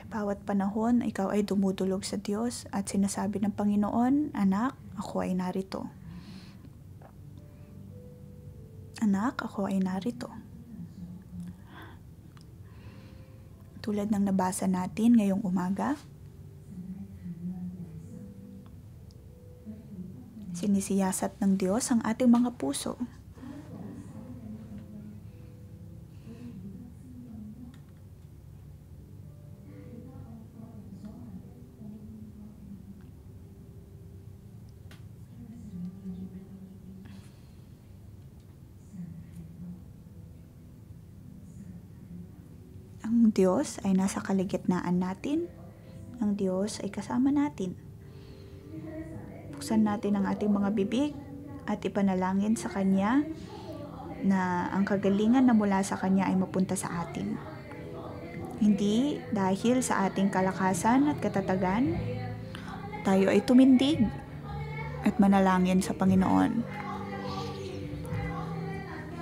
Bawat panahon, ikaw ay dumudulog sa Diyos at sinasabi ng Panginoon, Anak, ako ay narito. Anak, ako ay narito. Tulad ng nabasa natin ngayong umaga, sinisiyasat ng Diyos ang ating mga puso. Ang Diyos ay nasa kaligitnaan natin. Ang Diyos ay kasama natin. Buksan natin ang ating mga bibig at ipanalangin sa Kanya na ang kagalingan na mula sa Kanya ay mapunta sa atin. Hindi dahil sa ating kalakasan at katatagan, tayo ay tumindig at manalangin sa Panginoon.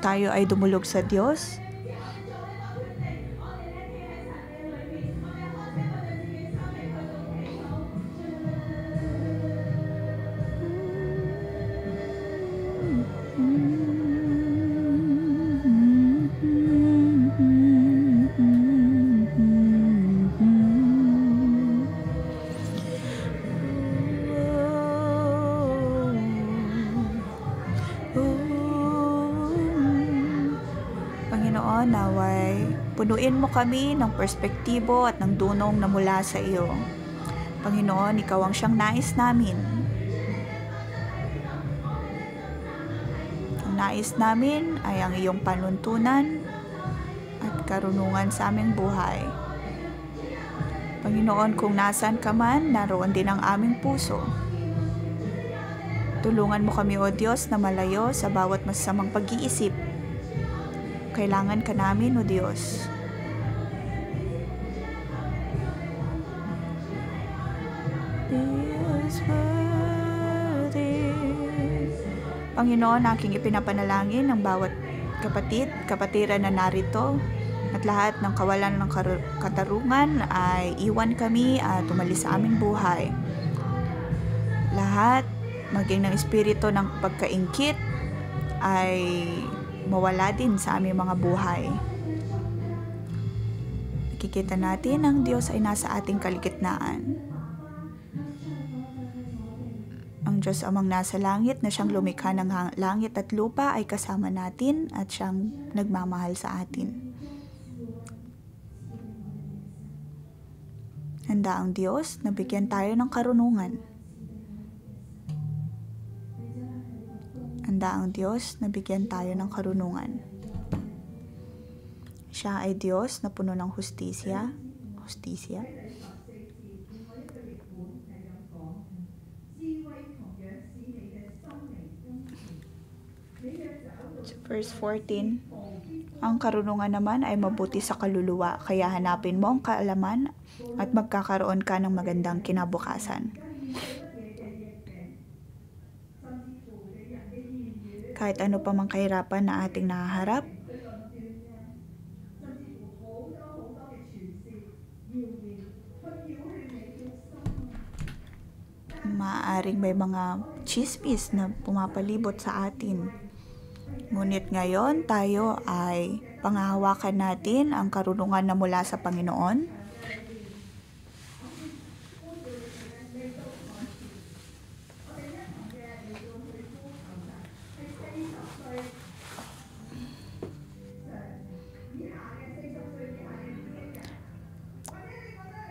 Tayo ay dumulog sa Diyos. Panginoon, naway punuin mo kami ng perspektibo at ng dunong na mula sa iyo. Panginoon, ikaw ang siyang nais namin. Ang nais namin ay ang iyong panuntunan at karunungan sa aming buhay. Panginoon, kung nasan ka man, naroon din ang aming puso. Tulungan mo kami, O Diyos, na malayo sa bawat masasamang pag-iisip. Kailangan ka namin, O Diyos. Panginoon, aking ipinapanalangin ng bawat kapatid, kapatiran na narito, at lahat ng kawalan ng katarungan ay iwan kami at umalis sa aming buhay. Lahat, maging ng espiritu ng pagkaingkit, ay mawala din sa aming mga buhay. Nakikita natin ang Diyos ay nasa ating kaligitnaan. Ang Diyos amang nasa langit na siyang lumikha ng langit at lupa ay kasama natin at siyang nagmamahal sa atin. Handa ang Diyos na bigyan tayo ng karunungan. Handa ang Diyos na bigyan tayo ng karunungan. Siya ay Diyos na puno ng hustisya. Verse 14, ang karunungan naman ay mabuti sa kaluluwa, kaya hanapin mo ang kaalaman at magkakaroon ka ng magandang kinabukasan. Kahit ano pa mang kahirapan na ating nahaharap, maaaring may mga chismis na pumapalibot sa atin. Ngunit ngayon tayo ay panghahawakan natin ang karunungan na mula sa Panginoon.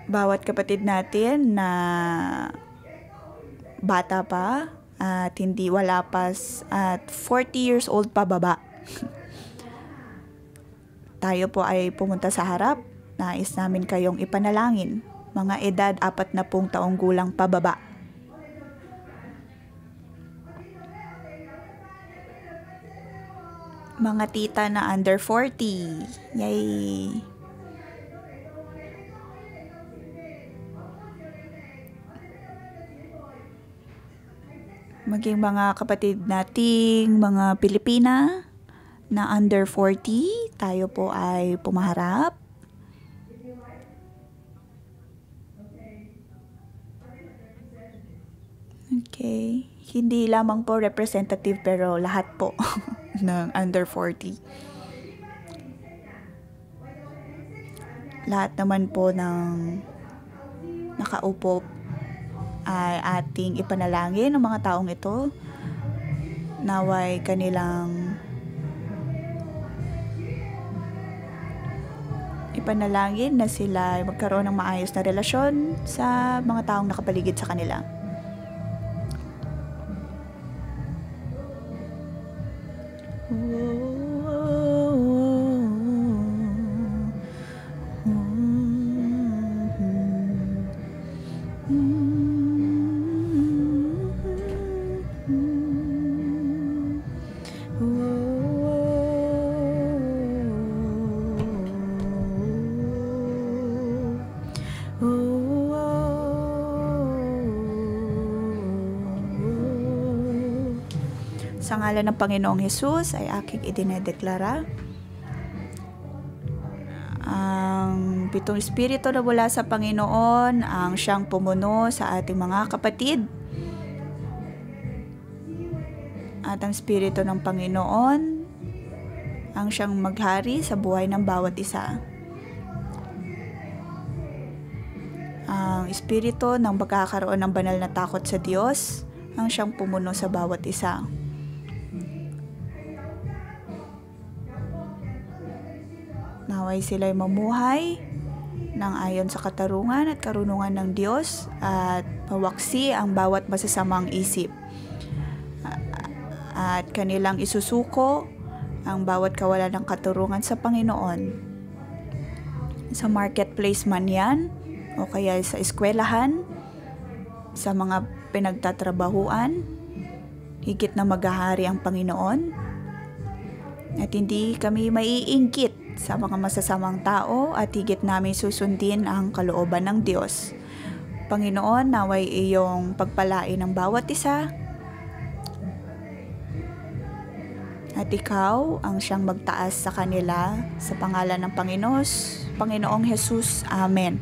Bawat kapatid natin na bata pa at hindi wala pas at 40 years old pa baba. Tayo po ay pumunta sa harap. Nais namin kayong ipanalangin. Mga edad 40 taong gulang pababa. Mga tita na under 40. Yay! Maging mga kapatid nating mga Pilipina na under 40, tayo po ay pumaharap. Okay. Hindi lamang po representative pero lahat po ng under 40. Lahat naman po ng nakaupo ay ating ipanalangin ng mga taong ito. Naway kanilang ipanalangin na sila magkaroon ng maayos na relasyon sa mga taong nakapaligid sa kanila. Sa ngalan ng Panginoong Hesus ay aking idinedeklara ang 7 espiritu na mula sa Panginoon ang siyang pumuno sa ating mga kapatid. At ang espiritu ng Panginoon ang siyang maghari sa buhay ng bawat isa. Ang espiritu ng pagkakaroon ng banal na takot sa Diyos ang siyang pumuno sa bawat isa. Naway sila'y mamuhay ng ayon sa katarungan at karunungan ng Diyos at mawaksi ang bawat masasamang isip. At kanilang isusuko ang bawat kawalan ng katarungan sa Panginoon. Sa marketplace man yan, o kaya sa eskwelahan, sa mga pinagtatrabahuan, higit na maghahari ang Panginoon. At hindi kami maiinggit sa mga masasamang tao at higit namin susundin ang kalooban ng Diyos. Panginoon, naway iyong pagpalain ng bawat isa. At ikaw ang siyang magtaas sa kanila sa pangalan ng Panginoong Hesus. Amen.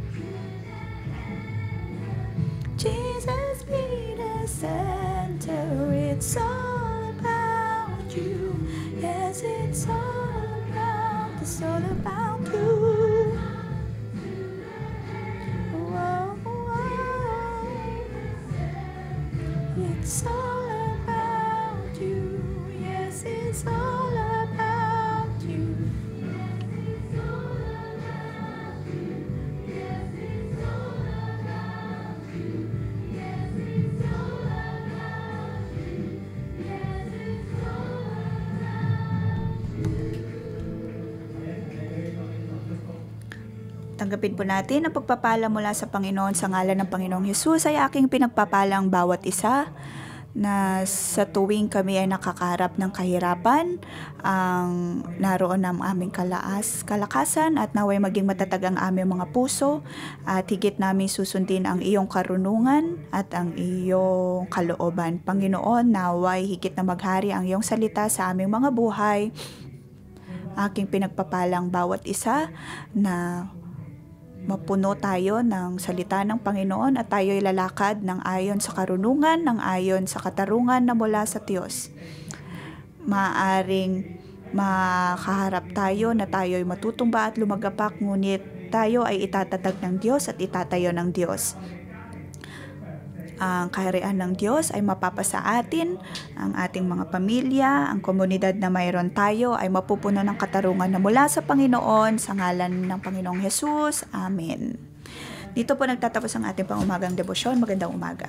Jesus be the center, it's all about you. Yes, it's all about you. Whoa, whoa. It's all about you. Yes, it's all about you. It's all about you. Yes, it's all about you. Yes, it's all about you. Yes, it's all about you. Tanggapin po natin ang pagpapala mula sa Panginoon sa ngalan ng Panginoong Hesus ay aking pinagpapalang bawat isa na sa tuwing kami ay nakakaharap ng kahirapan, ang naroon ang aming kalakasan at naway maging matatag ang aming mga puso at higit namin susundin ang iyong karunungan at ang iyong kalooban. Panginoon, naway higit na maghari ang iyong salita sa aming mga buhay. Aking pinagpapalang bawat isa na mapuno tayo ng salita ng Panginoon at tayo'y lalakad ng ayon sa karunungan, ng ayon sa katarungan na mula sa Diyos. Maaring makaharap tayo na tayo ay matutumba at lumagapak, ngunit tayo ay itatatag ng Diyos at itatayo ng Diyos. Ang kaharian ng Diyos ay mapapasa atin, ang ating mga pamilya, ang komunidad na mayroon tayo ay mapupuno ng katarungan na mula sa Panginoon, sa ngalan ng Panginoong Hesus. Amen. Dito po nagtatapos ang ating pangumagang debosyon. Magandang umaga.